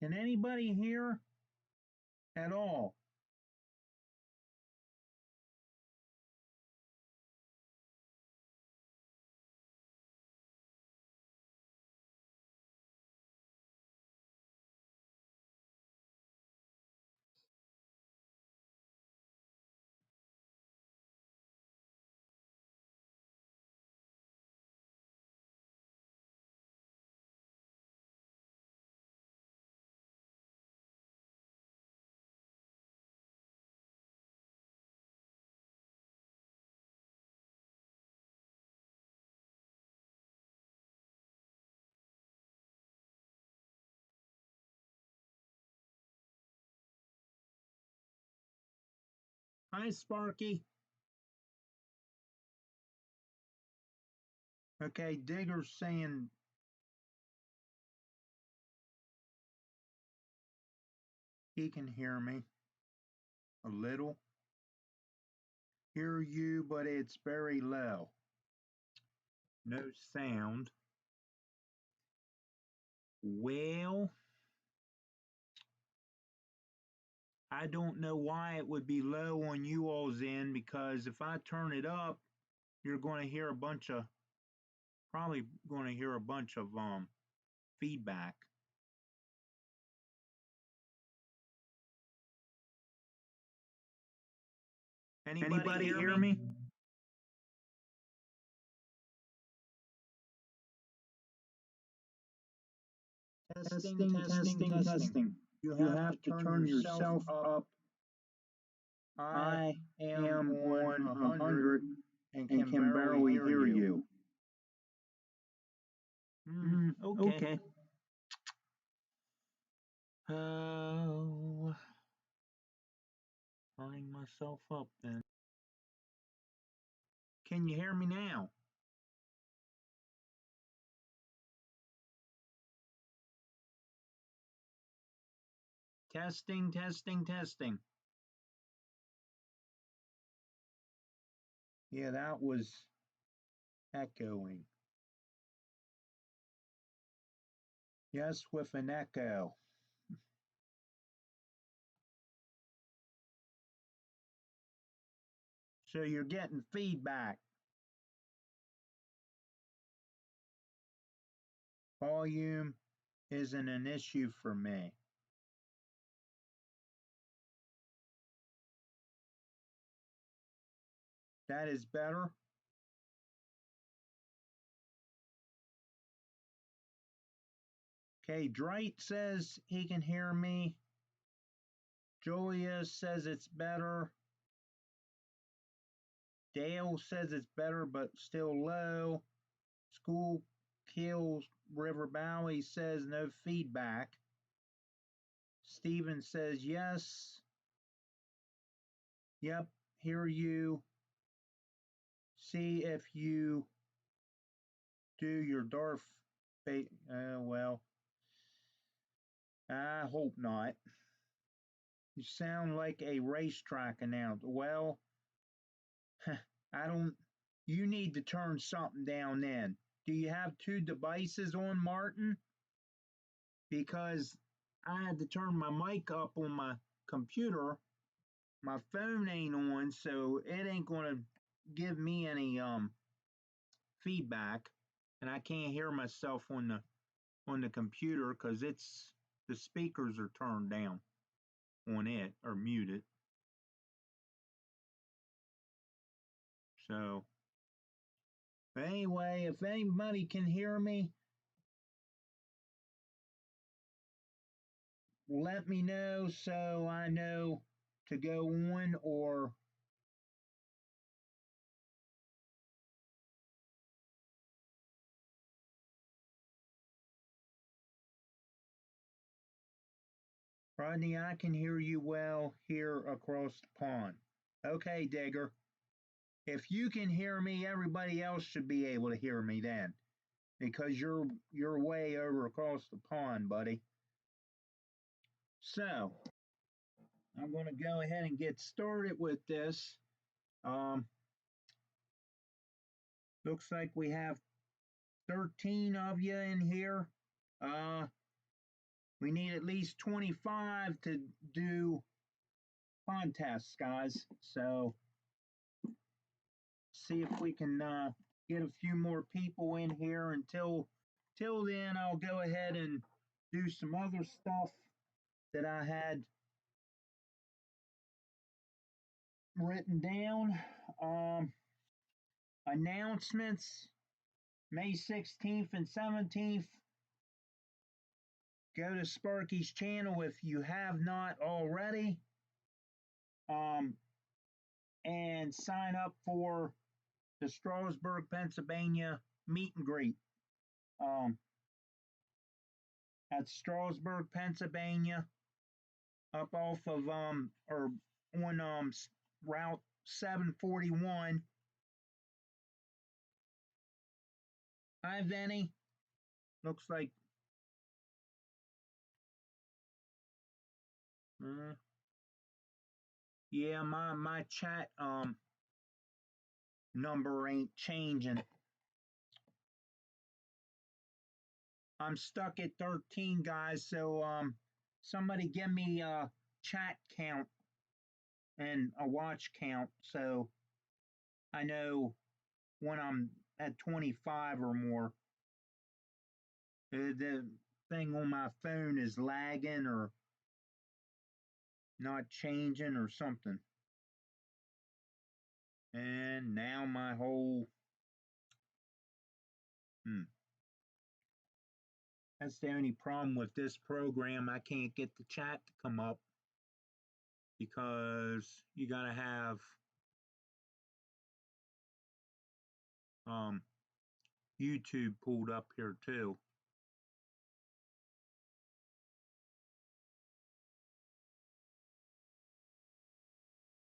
Can anybody hear at all? Hi, Sparky. Okay, Digger's saying he can hear me a little. Hear you, but it's very low. No sound. Well, I don't know why it would be low on you all's end, because if I turn it up, you're going to hear a bunch of, probably going to hear a bunch of feedback. Anybody hear me? Testing. You have to turn yourself up. I am on 100 and can barely hear you. Okay. Oh, turning myself up then. Can you hear me now? Testing. Yeah, that was echoing. Yes, with an echo. So you're getting feedback. Volume isn't an issue for me. That is better. Okay, Drake says he can hear me. Julia says it's better. Dale says it's better, but still low. School Kills River Valley says no feedback. Steven says yes. Yep, hear you. See if you do your Darth well, I hope not. You sound like a racetrack announcer. Well, I don't. You need to turn something down then. Do you have two devices on, Martin? Because I had to turn my mic up on my computer. My phone ain't on, so it ain't gonna give me any feedback, and I can't hear myself on the computer because it's the speakers are turned down on it or muted. So anyway, if anybody can hear me, let me know so I know to go on, or Rodney, I can hear you well here across the pond. Okay, Digger. If you can hear me, everybody else should be able to hear me then, because you're way over across the pond, buddy. So I'm going to go ahead and get started with this. Looks like we have 13 of you in here. We need at least 25 to do contests, guys. So see if we can get a few more people in here. Till then, I'll go ahead and do some other stuff that I had written down. Announcements May 16th and 17th. Go to Sparky's channel if you have not already. And sign up for the Strasburg, Pennsylvania meet and greet. At Strasburg, Pennsylvania, up off of or on Route 741. Hi, Vinny. Looks like yeah, my chat number ain't changing. I'm stuck at 13, guys. So somebody give me a chat count and a watch count so I know when I'm at 25 or more. The thing on my phone is lagging or not changing or something. And now my whole that's the only problem with this program. I can't get the chat to come up because you gotta have YouTube pulled up here too.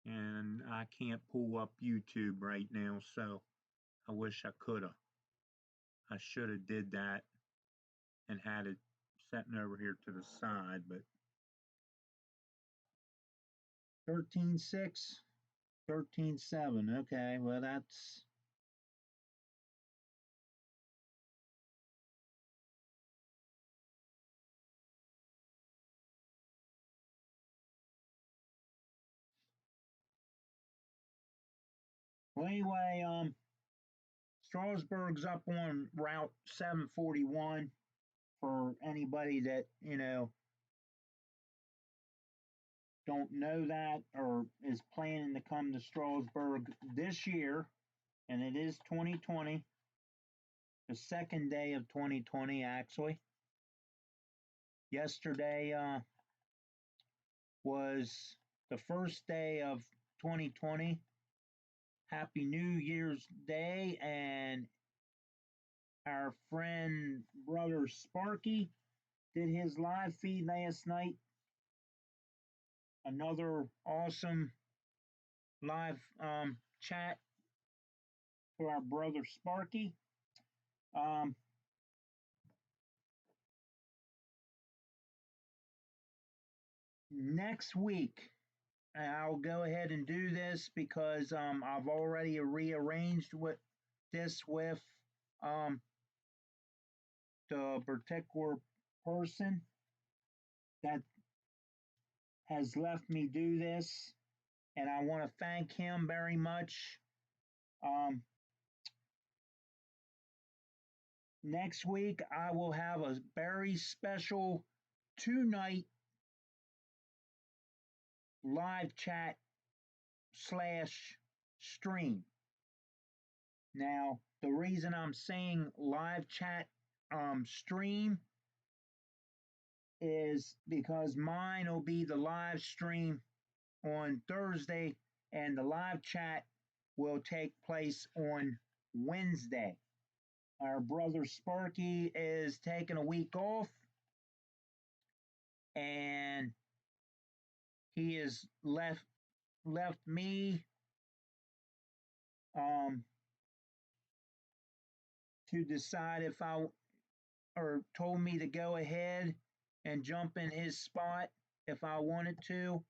And I can't pull up YouTube right now, so I wish I could have. I should have did that and had it sitting over here to the side, but 13.6, 13.7. Okay, well that's well anyway, Strasburg's up on Route 741 for anybody that, don't know that or is planning to come to Strasburg this year, and it is 2020, the second day of 2020 actually. Yesterday was the first day of 2020. Happy New Year's Day, and our friend brother Sparky did his live feed last night. Another awesome live chat to our brother Sparky. Next week, I'll go ahead and do this because I've already rearranged this with the particular person that has left me do this, and I want to thank him very much. Next week, I will have a very special 2-night live chat slash stream. Now, the reason I'm saying live chat stream is because mine will be the live stream on Thursday and the live chat will take place on Wednesday. Our brother Sparky is taking a week off and he has left me to decide if I or told me to go ahead and jump in his spot if I wanted to,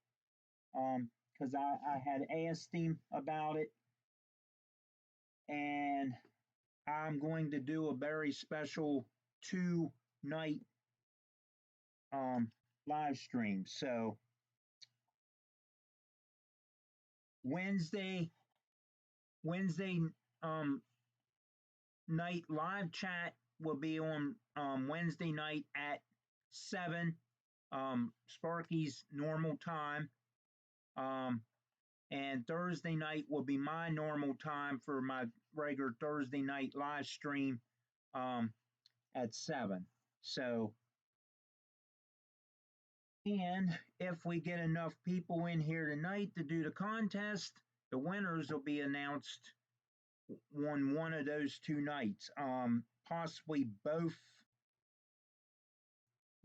because I had asked him about it, and I'm going to do a very special 2-night live stream. So Wednesday Wednesday um, night live chat will be on Wednesday night at 7, Sparky's normal time. Um, and Thursday night will be my normal time for my regular Thursday night live stream um, at 7. So, and if we get enough people in here tonight to do the contest, the winners will be announced on one of those 2 nights, possibly both,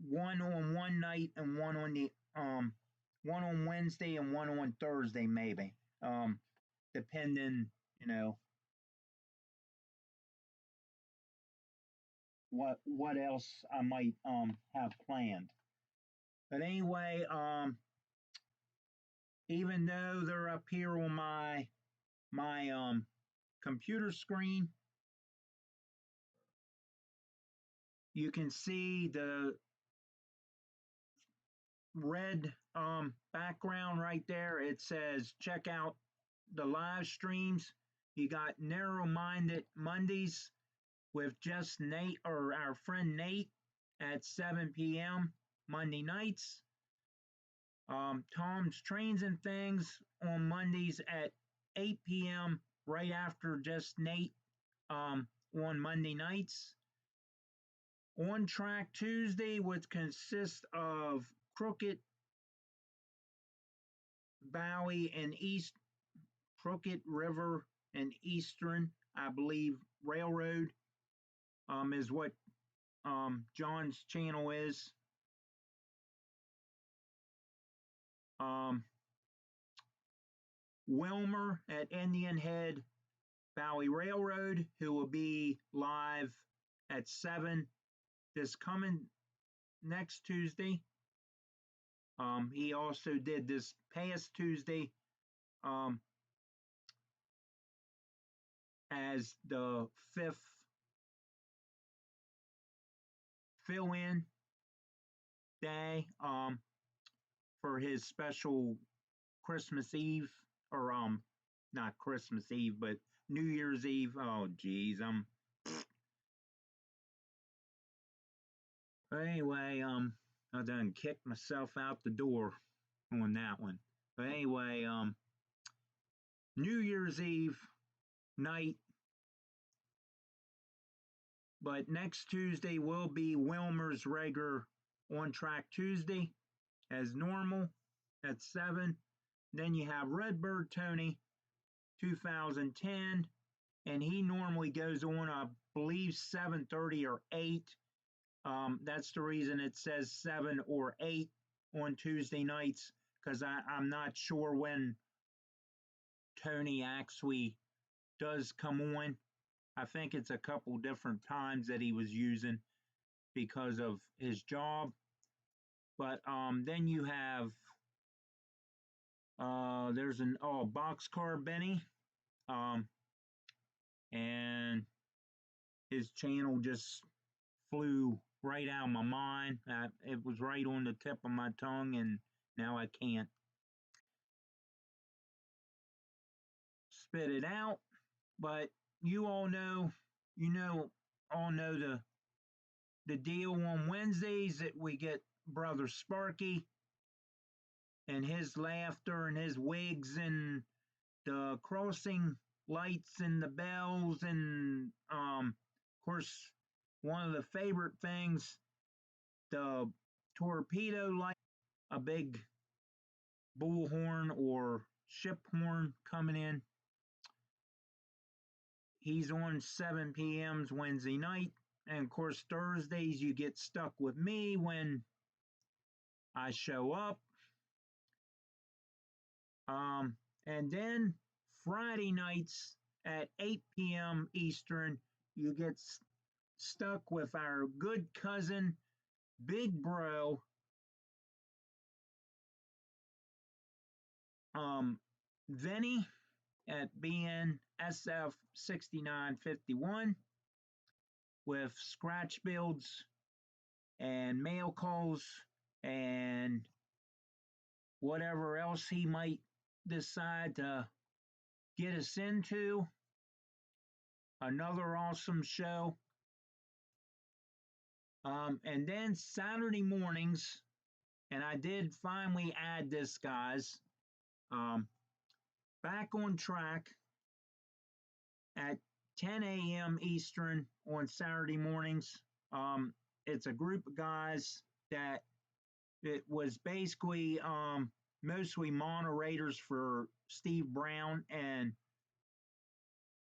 one on one night and one on Wednesday and one on Thursday, maybe, depending, you know, what else I might have planned. But anyway, even though they're up here on my computer screen, you can see the red background right there. It says check out the live streams. You got Narrow Minded Mondays with just Nate, or our friend Nate, at 7 p.m. Monday nights. Tom's Trains and Things on Mondays at 8 p.m. right after just Nate on Monday nights. On Track Tuesday, which consists of Crooked, Bowie, and East Crooked River and Eastern, I believe, Railroad is what John's channel is. Wilmer at Indian Head Bowie Railroad, who will be live at 7 this coming next Tuesday. He also did this past Tuesday as the 5th fill-in day for his special Christmas Eve, or not Christmas Eve, but New Year's Eve. Oh geez, anyway, I done kicked myself out the door on that one. But anyway, New Year's Eve night. But next Tuesday will be Wilmer's regular On Track Tuesday as normal at 7. Then you have Redbird Tony 2010, and he normally goes on, I believe, 7:30 or 8. That's the reason it says 7 or 8 on Tuesday nights, because I'm not sure when Tony actually does come on. I think it's a couple different times that he was using because of his job. But then you have there's an Boxcar Benny, and his channel just flew right out of my mind. It was right on the tip of my tongue, and now I can't spit it out. But you all know, all know the deal on Wednesdays, that we get Brother Sparky and his laughter and his wigs and the crossing lights and the bells, and of course, one of the favorite things, the torpedo light, a big bullhorn or ship horn coming in. He's on 7 p.m.'s Wednesday night. And of course, Thursdays you get stuck with me when I show up. And then Friday nights at 8 p.m. Eastern, you get stuck with our good cousin, Big Bro, Vinny at BNSF 6951 with scratch builds and mail calls and whatever else he might decide to get us into. Another awesome show. And then Saturday mornings, and I did finally add this, guys. Back on track at 10 a.m. Eastern on Saturday mornings. It's a group of guys that it was basically mostly moderators for Steve Brown and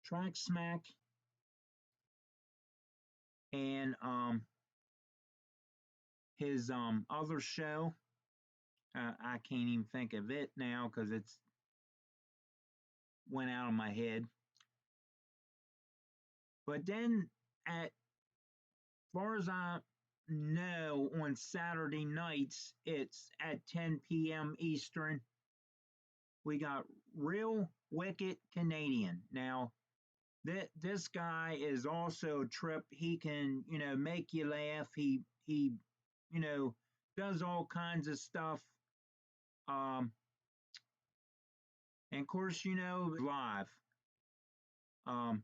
Track Smack and his other show. I can't even think of it now because it's went out of my head. But then, at far as I know, on Saturday nights, it's at 10 p.m. Eastern. We got Real Wicked Canadian. Now, this guy is also a trip. He can, make you laugh. He, does all kinds of stuff. And of course, live. Um,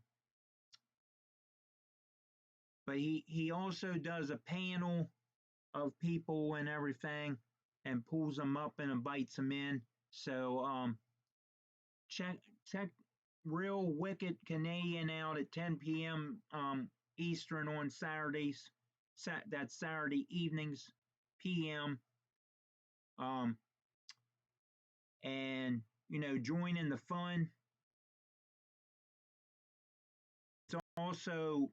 but he also does a panel of people and everything, and pulls them up and invites them in. So check Real Wicked Canadian out at 10 p.m. Eastern on Saturdays. That's Saturday evenings, p.m. And join in the fun. It's also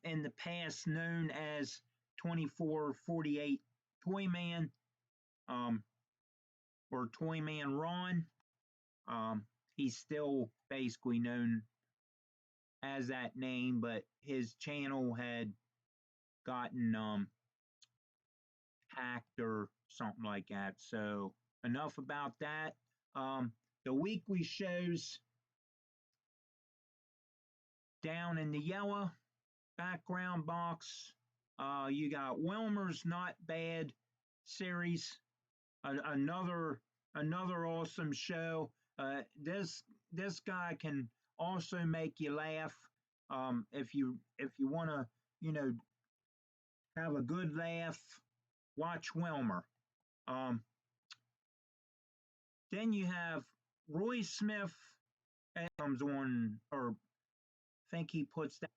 in the past known as 2448 Toyman, or Toyman Ron. He's still basically known as that name, but his channel had gotten hacked or something like that. So enough about that. The weekly shows down in the yellow background box. You got Wilmer's Not Bad series, another awesome show. This guy can also make you laugh. If you want to, have a good laugh, watch Wilmer. Then you have Roy Smith comes on, or I think he puts that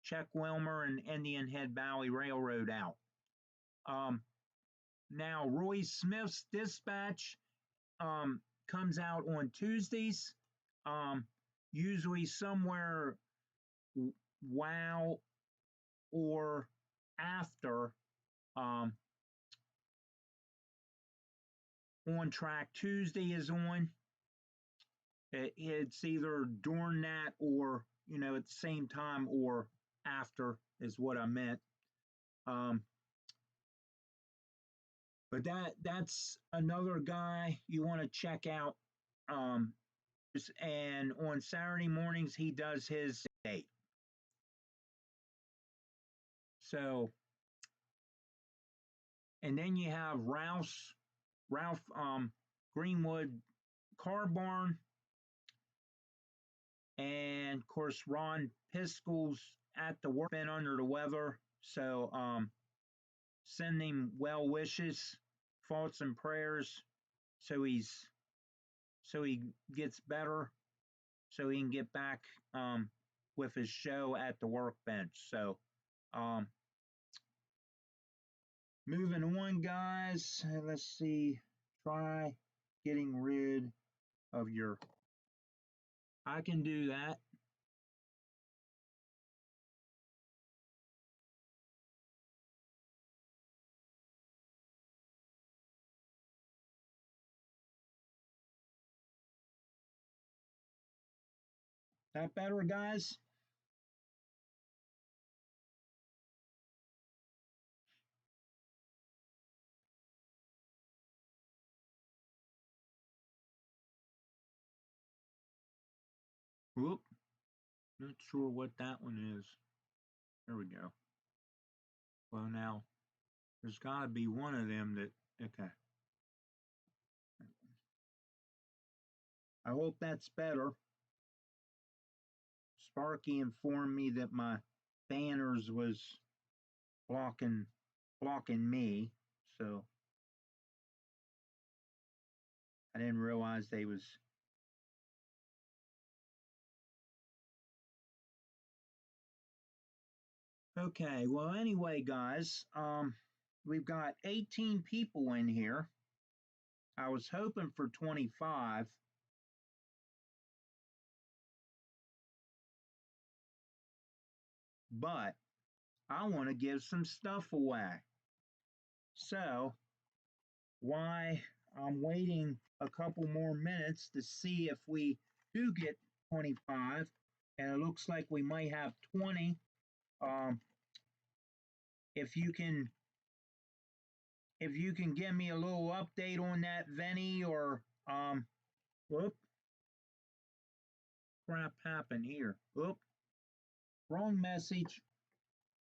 Check Wilmer and Indian Head Valley Railroad out. Now Roy Smith's Dispatch comes out on Tuesdays, usually somewhere while or after On Track Tuesday is on. It's either during that or, at the same time or after is what I meant. But that's another guy you want to check out. And on Saturday mornings, he does his date. So, and then you have Ralph Greenwood Car Barn, and of course Ron Piskel's at the work, been under the weather, so send him well wishes, thoughts and prayers, so he gets better, so he can get back with his show at the workbench. So moving on, guys. Let's see. Try getting rid of your. I can do that. That better, guys? Whoop. Not sure what that one is. There we go. Well, now There's got to be one of them that, okay. I hope that's better. Sparky informed me that my banners was blocking me, so I didn't realize they was. Okay, well anyway, guys, we've got 18 people in here. I was hoping for 25, but I want to give some stuff away. So, why I'm waiting a couple more minutes to see if we do get 25, and it looks like we might have 20. Um, if you can give me a little update on that, Venny, or whoop, crap happened here. Whoop, wrong message.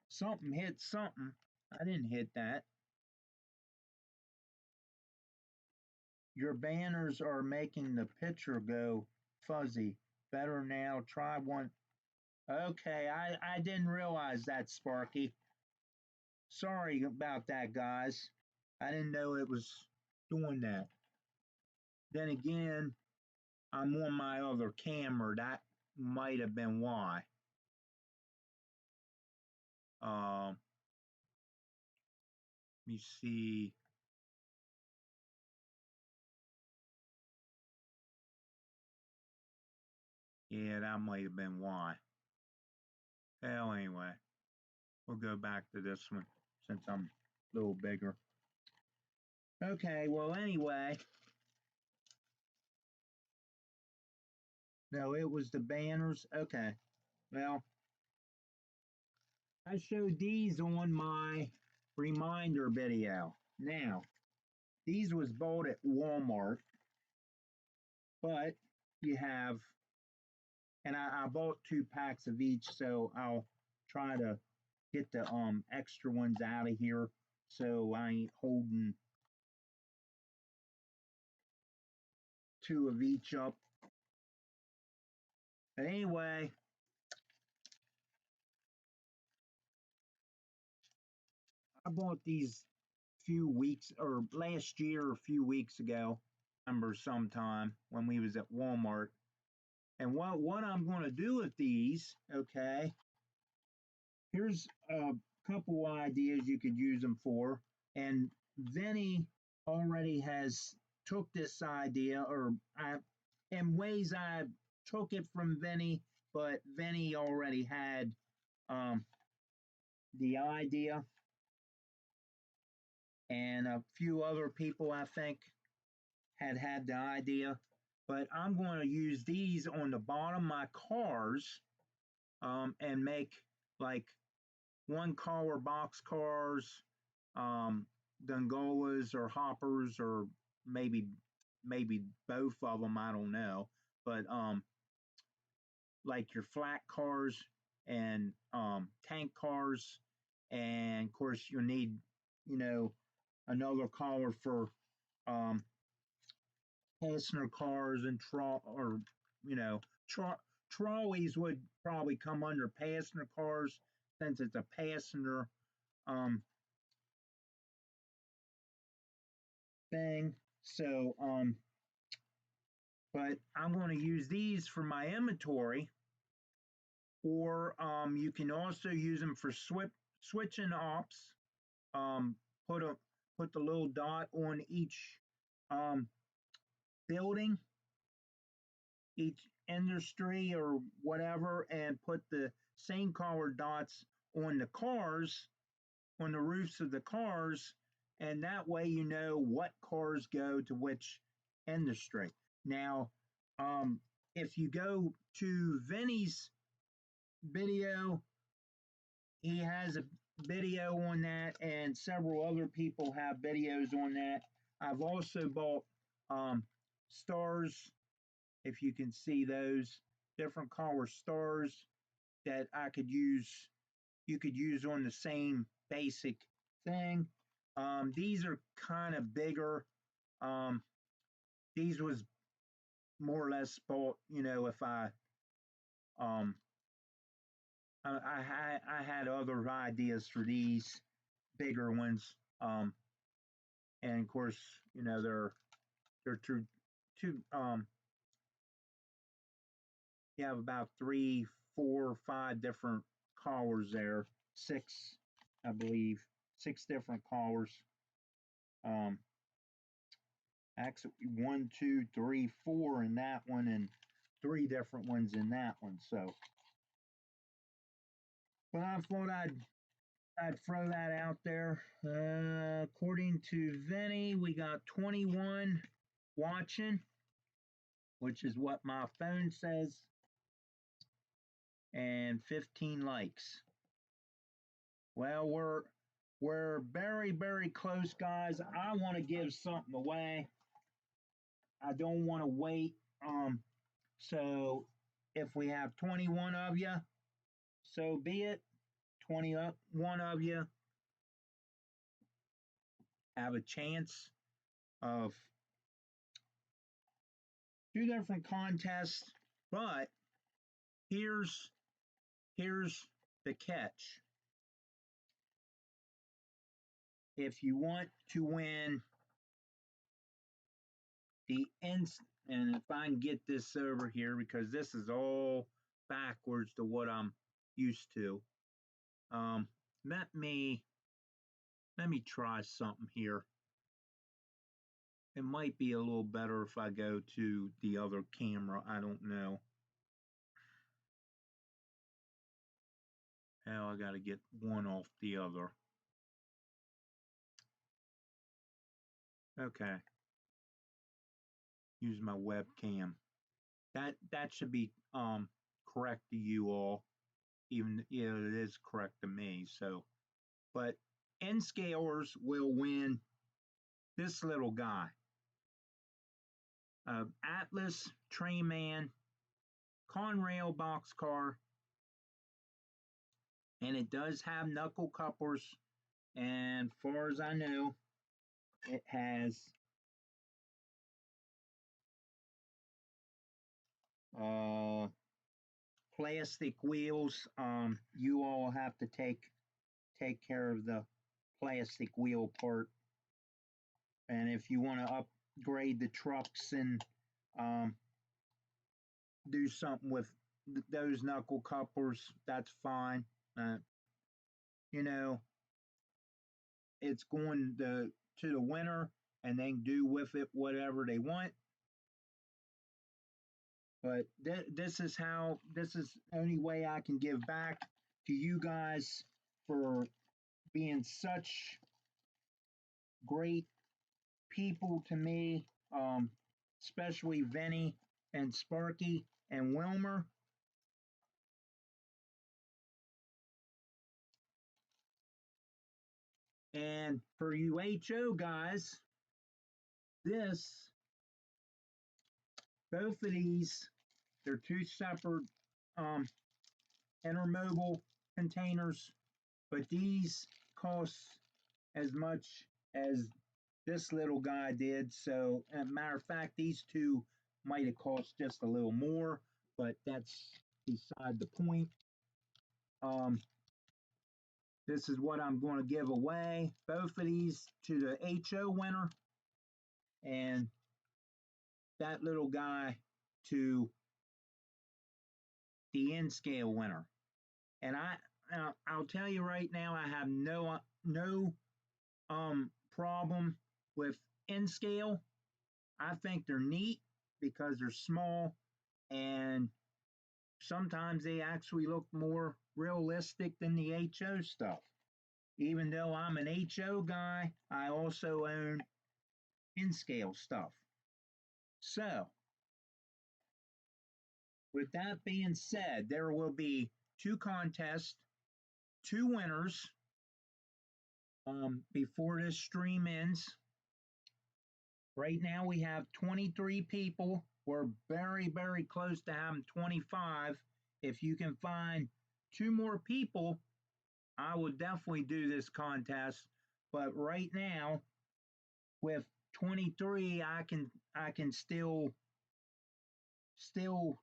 Something hit something. I didn't hit that. Your banners are making the picture go fuzzy. Better now. Try one. Okay, I didn't realize that, Sparky. Sorry about that, guys. I didn't know it was doing that. Then again, I'm on my other camera. That might have been why. Let me see. Yeah, that might have been why. Well, anyway, we'll go back to this one since I'm a little bigger. Okay, well, anyway. No, it was the banners. Okay, well, I showed these on my reminder video. Now, these was bought at Walmart, but you have, and I bought 2 packs of each, so I'll try to get the extra ones out of here so I ain't holding 2 of each up. But anyway, I bought these few weeks or last year, a few weeks ago. I remember sometime when we was at Walmart. And what I'm going to do with these, okay, here's a couple ideas you could use them for. And Vinny already has took this idea, or in ways I took it from Vinny, but Vinny already had um, the idea, and a few other people I think had the idea. But I'm going to use these on the bottom of my cars and make like one car box cars, um, gondolas or hoppers, or maybe both of them. I don't know, but like your flat cars and tank cars, and of course you'll need another collar for um, passenger cars and or you know trolleys would probably come under passenger cars since it's a passenger um, thing. So, but I'm going to use these for my inventory, or you can also use them for switching ops. Um, put a put the little dot on each um, building, each industry or whatever, and put the same color dots on the cars, on the roofs of the cars, and that way you know what cars go to which industry. Now, if you go to Vinny's video, he has a video on that, and several other people have videos on that. I've also bought stars, if you can see those different color stars that I could use. You could use on the same basic thing. These are kind of bigger. Um, these was more or less bought, if um, I had other ideas for these bigger ones. And of course, they're two you have about three, four, five different collars there. Six, I believe, six different collars. Um, actually, one, two, three, four in that one, and three different ones in that one. So, but I thought I'd throw that out there. According to Vinny, we got 21 watching, which is what my phone says, and 15 likes. Well, we're very, very close, guys. I want to give something away. I don't want to wait. So if we have 21 of you, so be it. 21 of you have a chance of two different contests, but here's here's the catch. If you want to win the ins and if I can get this over here because this is all backwards to what I'm used to. Um, let me try something here. It might be a little better if I go to the other camera. I don't know. Now I got to get one off the other. Okay. Use my webcam. That should be correct to you all. Even it is correct to me. So, but N scalers will win this little guy. Atlas Trayman Conrail boxcar, and it does have knuckle couplers. And far as I know, it has plastic wheels. You all have to take care of the plastic wheel part. And if you want to upgrade the trucks and um, do something with those knuckle couplers, that's fine. You know, it's going to the winner, and they can do with it whatever they want. But this is the only way I can give back to you guys for being such great people to me, especially Vinny and Sparky and Wilmer. And for you HO guys, this, both of these, they're two separate um, intermobile containers, but these cost as much as this little guy did. So, as a matter of fact, these two might have cost just a little more, but that's beside the point. This is what I'm going to give away. Both of these to the HO winner, and that little guy to the N scale winner. And I'll tell you right now, I have no problem with N scale. I think they're neat because they're small and sometimes they actually look more realistic than the HO stuff. Even though I'm an HO guy, I also own N scale stuff. So, with that being said, there will be two contests, two winners before this stream ends. Right now we have 23 people. We're very, very close to having 25. If you can find two more people, I will definitely do this contest. But right now, with 23, I can still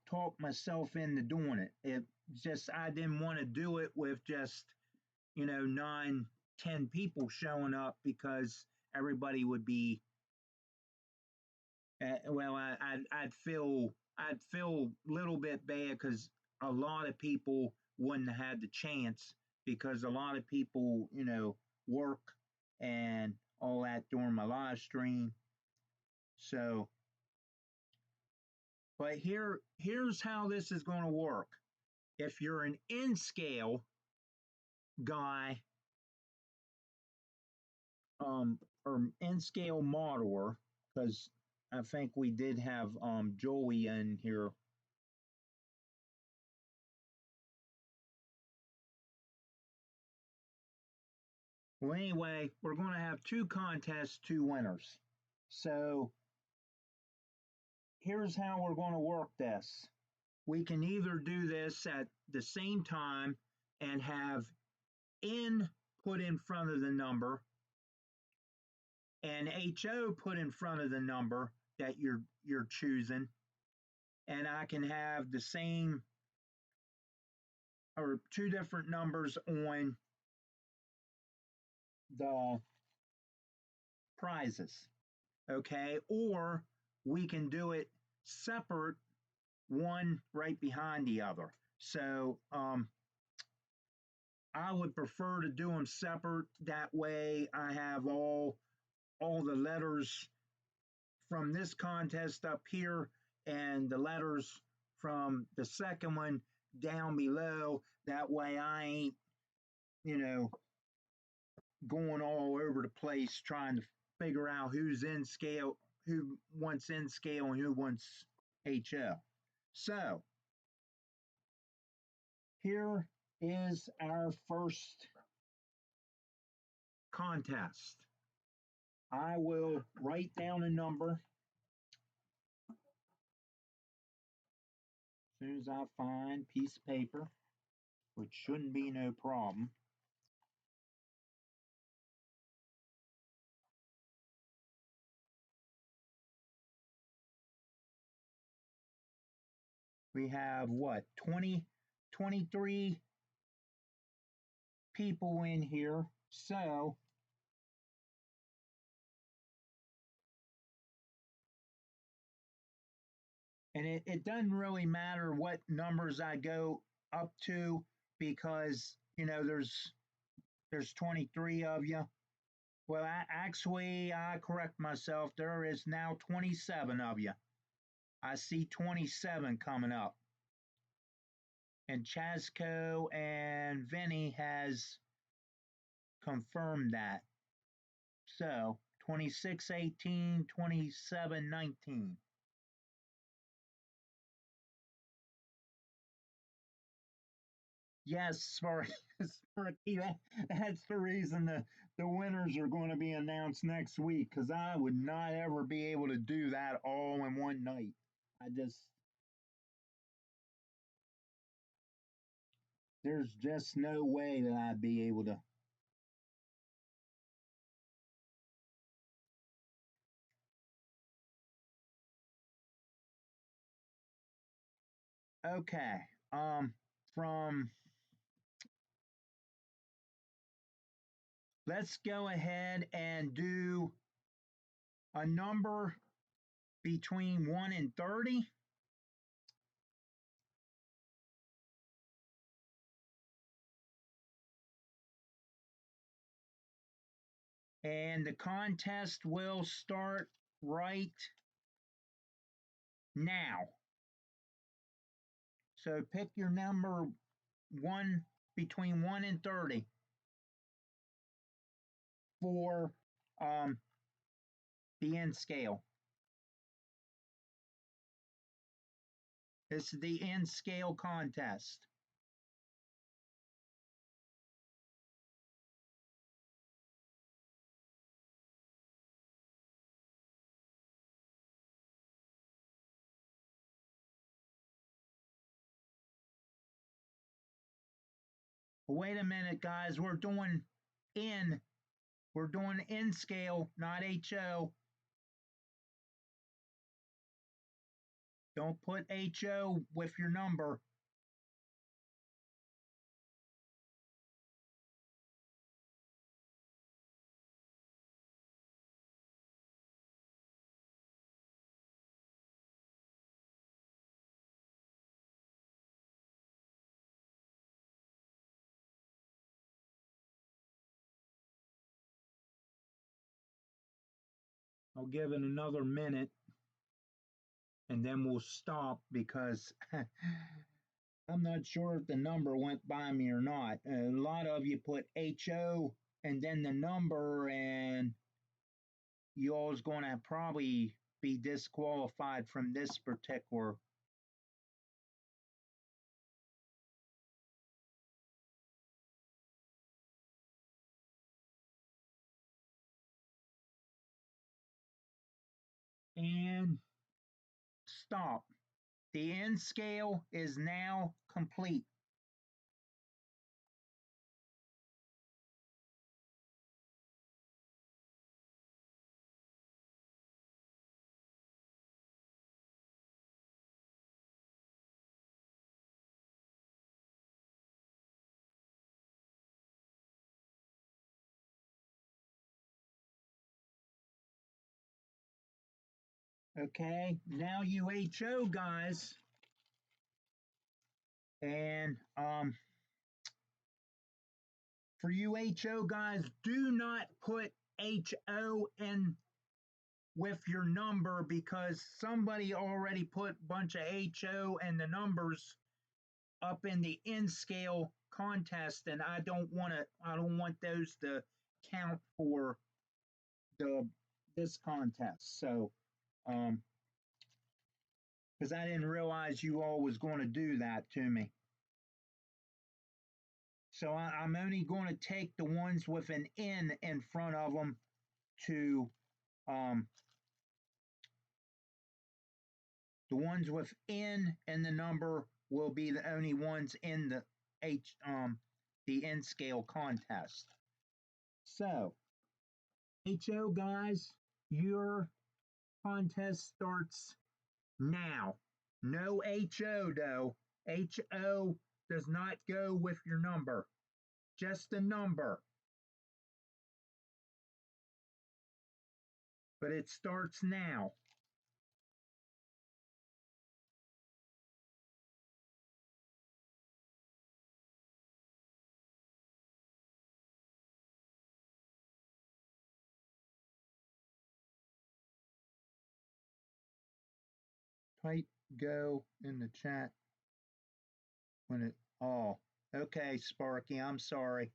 talk myself into doing it. It just I didn't want to do it with just 9, 10 people showing up because everybody would be well. I'd feel a little bit bad because a lot of people wouldn't have had the chance because a lot of people work and all that during my live stream. So, but here's how this is going to work. If you're an in scale guy, um, or in scale modeler, because I think we did have Joey in here. Well, anyway, we're going to have two contests, two winners. So here's how we're going to work this. We can either do this at the same time and have N put in front of the number and HO put in front of the number that you're choosing, and I can have the same or two different numbers on the prizes. Okay, or we can do it separate, one right behind the other. So I would prefer to do them separate. That way, I have all the letters from this contest up here and the letters from the second one down below. That way, I ain't you know going all over the place trying to figure out who's in scale, who wants in scale, and who wants HL. So here is our first contest. I will write down a number as soon as I find a piece of paper, which shouldn't be no problem. We have what, 23 people in here. So, and it doesn't really matter what numbers I go up to because, there's 23 of you. Well, actually, I correct myself. There is now 27 of you. I see 27 coming up. And Chasco and Vinny has confirmed that. So 26, 18, 27, 19. Yes, for Sparky, that's the reason the winners are going to be announced next week because I would not ever be able to do that all in one night. There's just no way that I'd be able to. Okay. Um, from let's go ahead and do a number between 1 and 30. And the contest will start right now. So pick your number one between 1 and 30 for the end scale. This is the end scale contest. Wait a minute, guys. We're doing in We're doing N scale, not HO. Don't put HO with your number. I'll give it another minute and then we'll stop because I'm not sure if the number went by me or not. A lot of you put HO and then the number, and you all's going to probably be disqualified from this particular. And stop. The N scale is now complete. Okay, now you HO guys, and for you HO guys, do not put HO in with your number because somebody already put a bunch of HO and the numbers up in the N scale contest, and I don't want those to count for the this contest. So because I didn't realize you all was going to do that to me. So I'm only going to take the ones with an N in front of them to um, the ones with N and the number will be the only ones in the N scale contest. So HO guys, your contest starts now. No HO though. HO does not go with your number. Just the number. But it starts now. Type go in the chat when it oh okay Sparky, I'm sorry.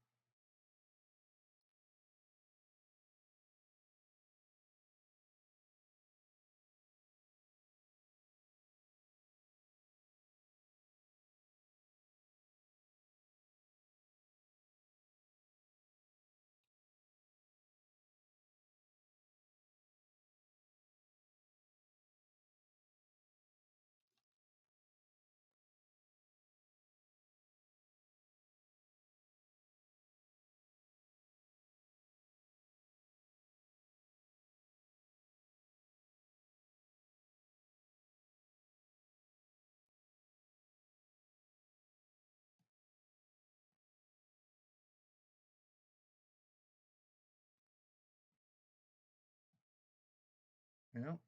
Well,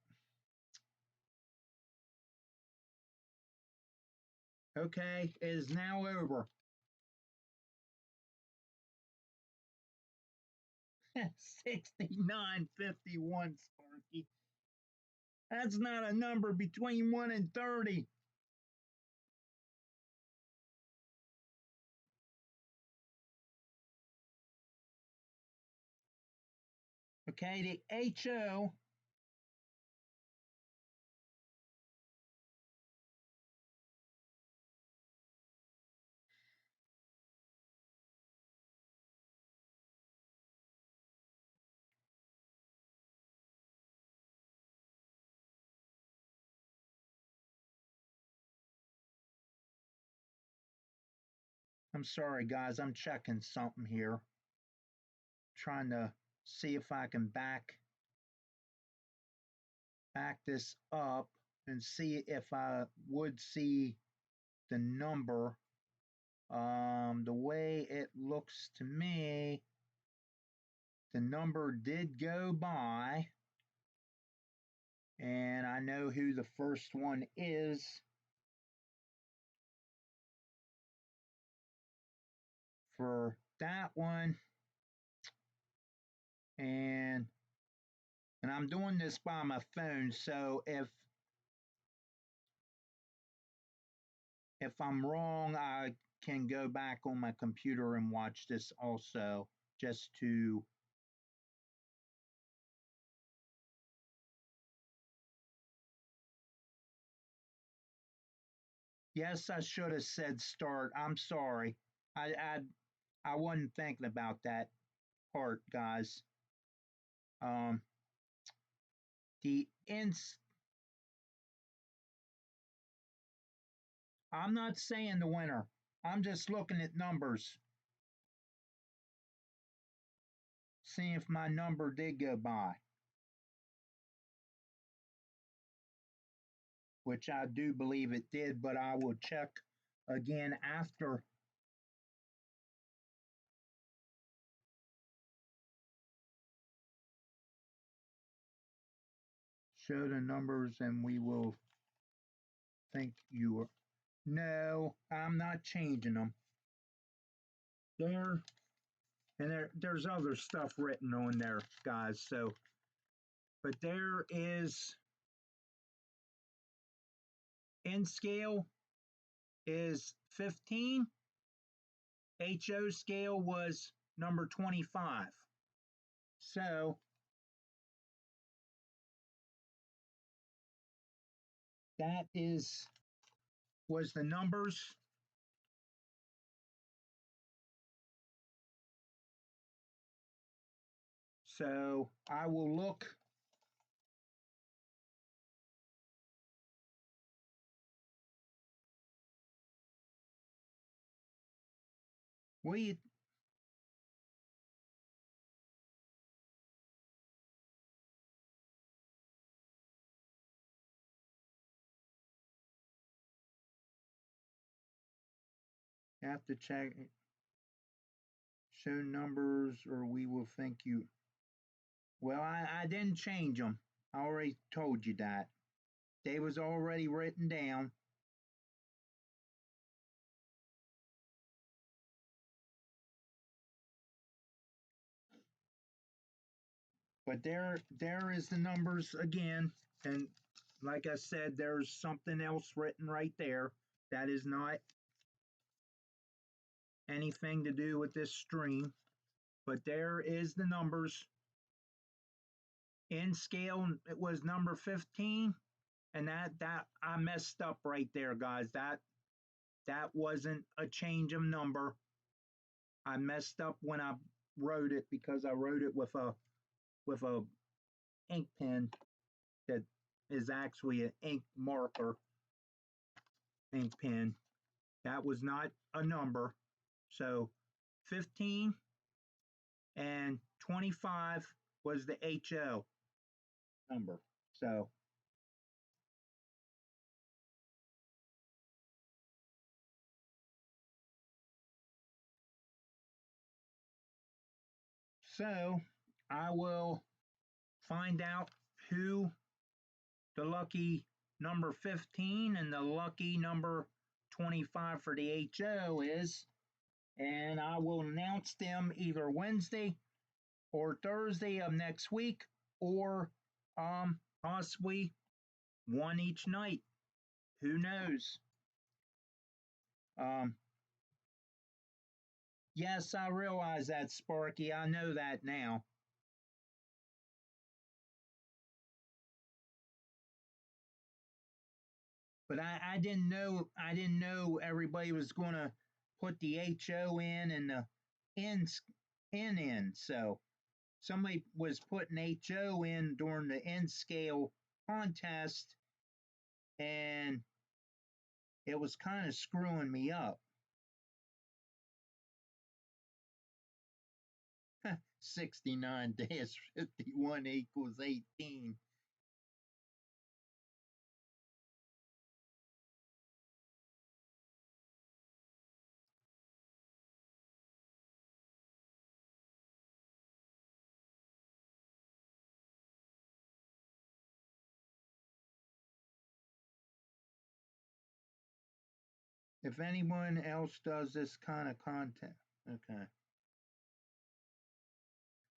okay, it is now over. 6951 Sparky. That's not a number between 1 and 30. Okay, the HO I'm sorry guys, I'm checking something here. Trying to see if I can back this up and see if I would see the number. The way it looks to me, the number did go by, and I know who the first one is. For that one, and I'm doing this by my phone, so if I'm wrong, I can go back on my computer and watch this also, just to. Yes, I should have said start. I'm sorry. I wasn't thinking about that part, guys. Um, the ins. I'm not saying the winner. I'm just looking at numbers, seeing if my number did go by, which I do believe it did, but I will check again after. Show the numbers and we will think you are. No, I'm not changing them. There, and there's other stuff written on there, guys. So, but there is N scale is 15. HO scale was number 25. So that was the numbers. So I will look. We have to check, show numbers, or we will think you. Well, I didn't change them. I already told you that. They was already written down. But there is the numbers again. And like I said, there's something else written right there. That is not anything to do with this stream. But there is the numbers. In scale, it was number 15. And that I messed up right there, guys. That wasn't a change of number. I messed up when I wrote it because I wrote it with a ink pen that is actually an ink marker ink pen. That was not a number. So 15 and 25 was the HO number. So I will find out who the lucky number 15 and the lucky number 25 for the HO is, and I will announce them either Wednesday or Thursday of next week, or possibly one each night. Who knows? Um, yes, I realize that, Sparky. I know that now. But I didn't know everybody was gonna put the HO in and the N in. So somebody was putting HO in during the N scale contest, and it was kind of screwing me up. 69-51 equals 18. If anyone else does this kind of content, okay.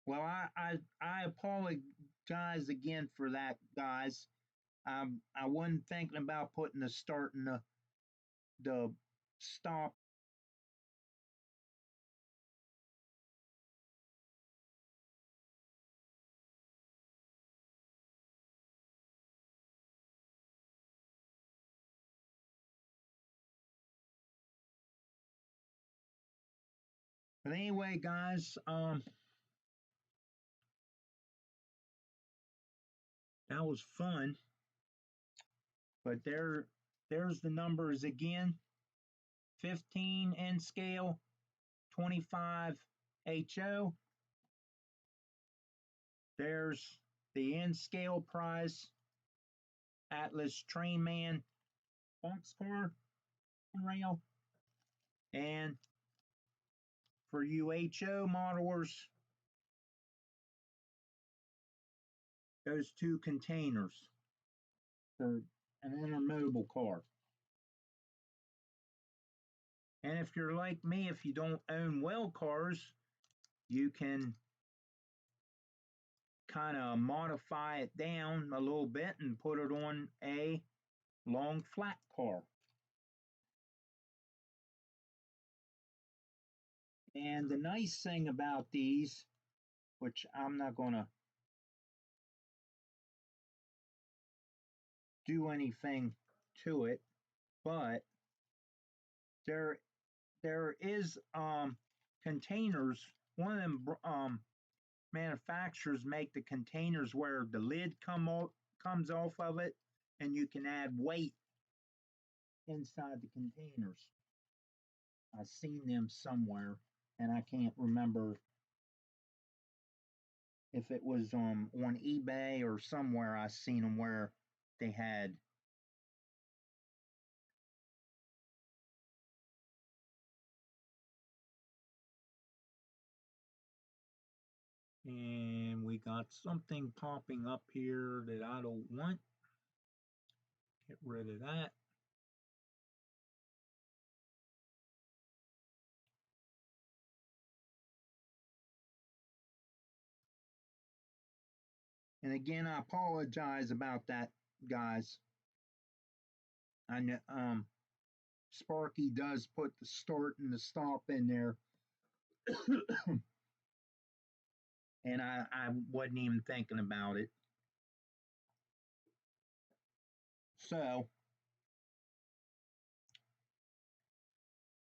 Well, I apologize again for that, guys. I wasn't thinking about putting the start and the stop. But anyway, guys, that was fun. But there's the numbers again: 15 N scale, 25 HO. There's the N scale prize, Atlas Trainman boxcar rail. And for you HO modelers, those two containers for an intermobile car. And if you're like me, if you don't own well cars, you can kind of modify it down a little bit and put it on a long flat car. And the nice thing about these, which I'm not going to do anything to it, but there is containers. One of them manufacturers make the containers where the lid comes off of it, and you can add weight inside the containers. I've seen them somewhere, and I can't remember if it was on eBay or somewhere. I seen them where they had. And we got something popping up here that I don't want. Get rid of that. And again, I apologize about that, guys. I know Sparky does put the start and the stop in there, and I wasn't even thinking about it. So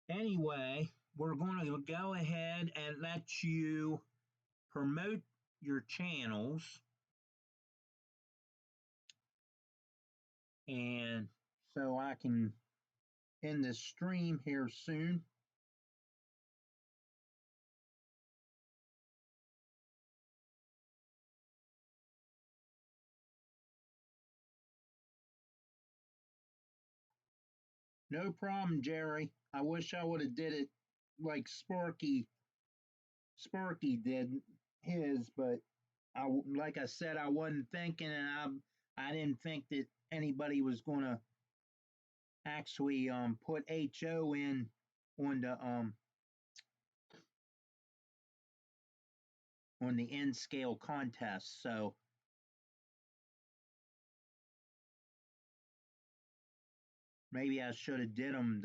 anyway, we're going to go ahead and let you promote your channels, and so I can end this stream here soon. No problem, Jerry. I wish I would have did it like Sparky did his, but like I said, I wasn't thinking, and I didn't think that anybody was going to actually put HO in on the N scale contest. So maybe I should have did them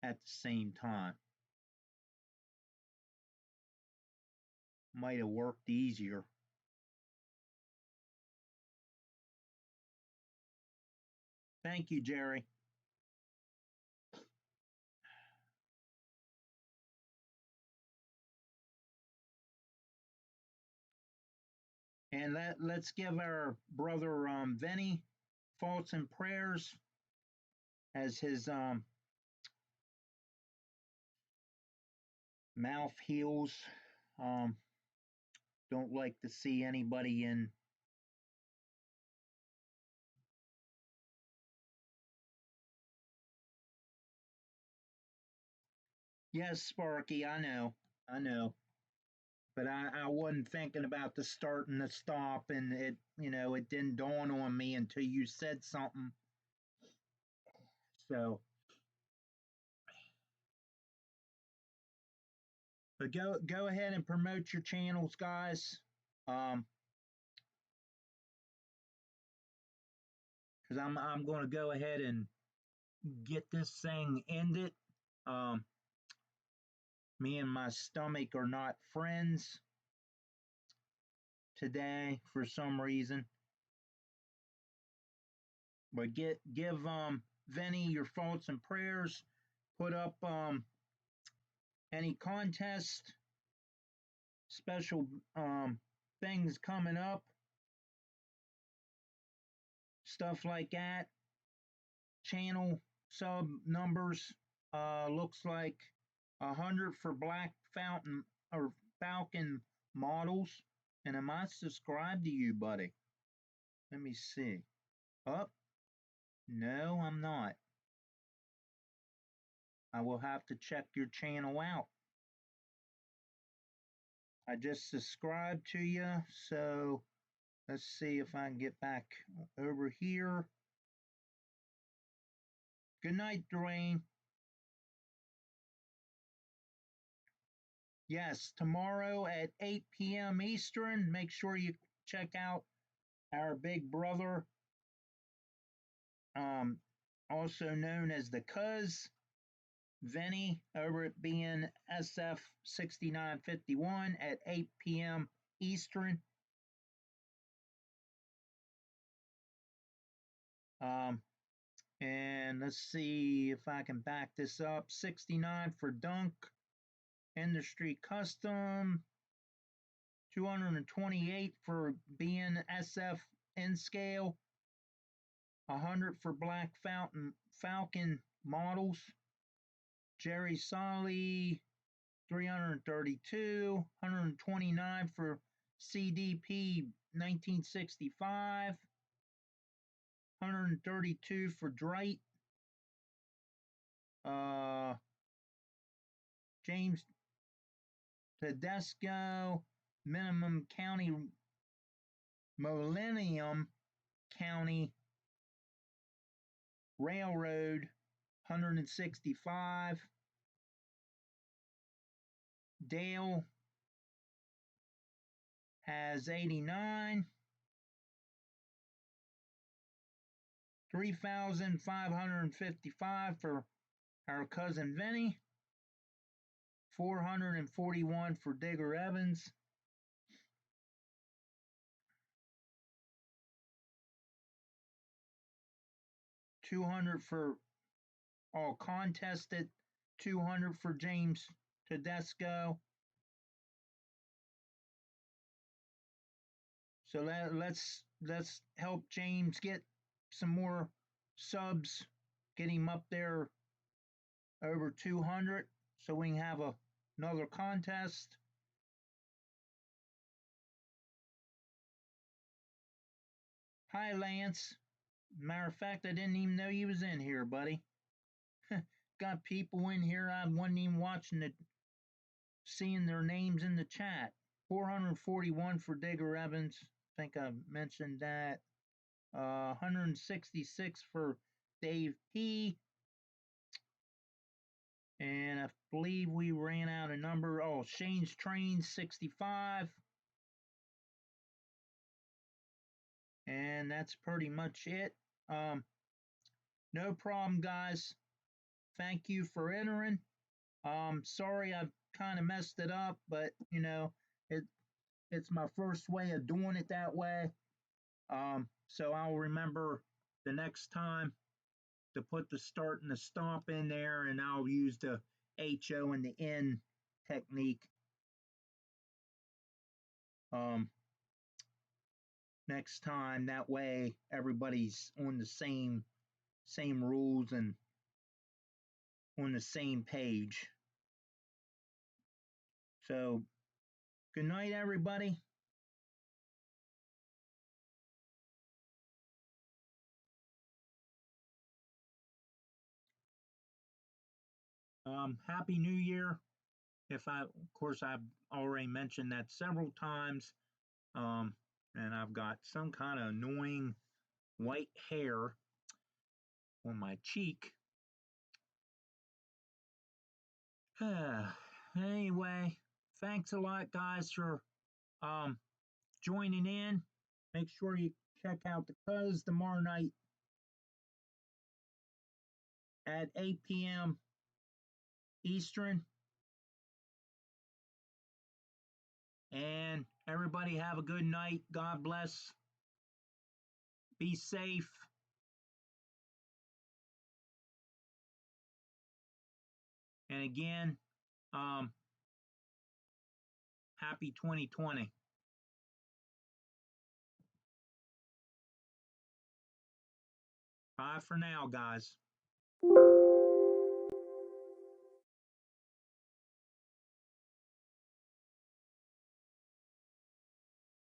at the same time. Might have worked easier. Thank you, Jerry. And let's give our brother Vinny thoughts and prayers as his mouth heals. Um, don't like to see anybody in. Yes, Sparky, I know. But I wasn't thinking about the start and the stop, and it didn't dawn on me until you said something. So, but go ahead and promote your channels, guys. Um, because I'm going to go ahead and get this thing ended. Um, me and my stomach are not friends today for some reason. But give Vinny your thoughts and prayers. Put up any contest, special things coming up, stuff like that. Channel sub numbers looks like 100 for Black Fountain or Falcon models. And am I subscribed to you, buddy? Let me see. Up? No, I'm not. I will have to check your channel out. I just subscribed to you, so let's see if I can get back over here. Good night, Dwayne. Yes, tomorrow at 8 p.m. Eastern. Make sure you check out our big brother, um, also known as the Cuz, Vinny, over at BNSF 6951 at 8 p.m. Eastern. Um, and let's see if I can back this up. 69 for Dunk Industry Custom. 228 for BNSF N scale. 100 for Black Fountain Falcon models. Jerry Solly 332, 129 for CDP 1965, 132 for Drite. James Tedesco, Minimum County, Millennium County Railroad, 165. Dale has 89. 3,555 for our cousin Vinny. 441 for Digger Evans. 200 for all contested. 200 for James Tedesco. So let's help James get some more subs, get him up there over 200 so we can have another contest. Hi, Lance. Matter of fact, I didn't even know you was in here, buddy. Got people in here I wasn't even watching it, seeing their names in the chat. 441 for Digger Evans. I think I mentioned that. 166 for Dave P. And I believe we ran out a number. Oh, Shane's Train 65. And that's pretty much it. No problem, guys. Thank you for entering. Sorry I've kind of messed it up, but it it's my first way of doing it that way. So I'll remember the next time to put the start and the stop in there, and I'll use the HO and the N technique next time. That way everybody's on the same rules and on the same page. So Good night, everybody. Happy New Year. Of course, I've already mentioned that several times. Um, and I've got some kind of annoying white hair on my cheek. Anyway, thanks a lot, guys, for um, joining in. Make sure you check out the Cuz tomorrow night at 8 p.m. Eastern. And everybody have a good night. God bless. Be safe. And again, um, happy 2020. Bye for now, guys.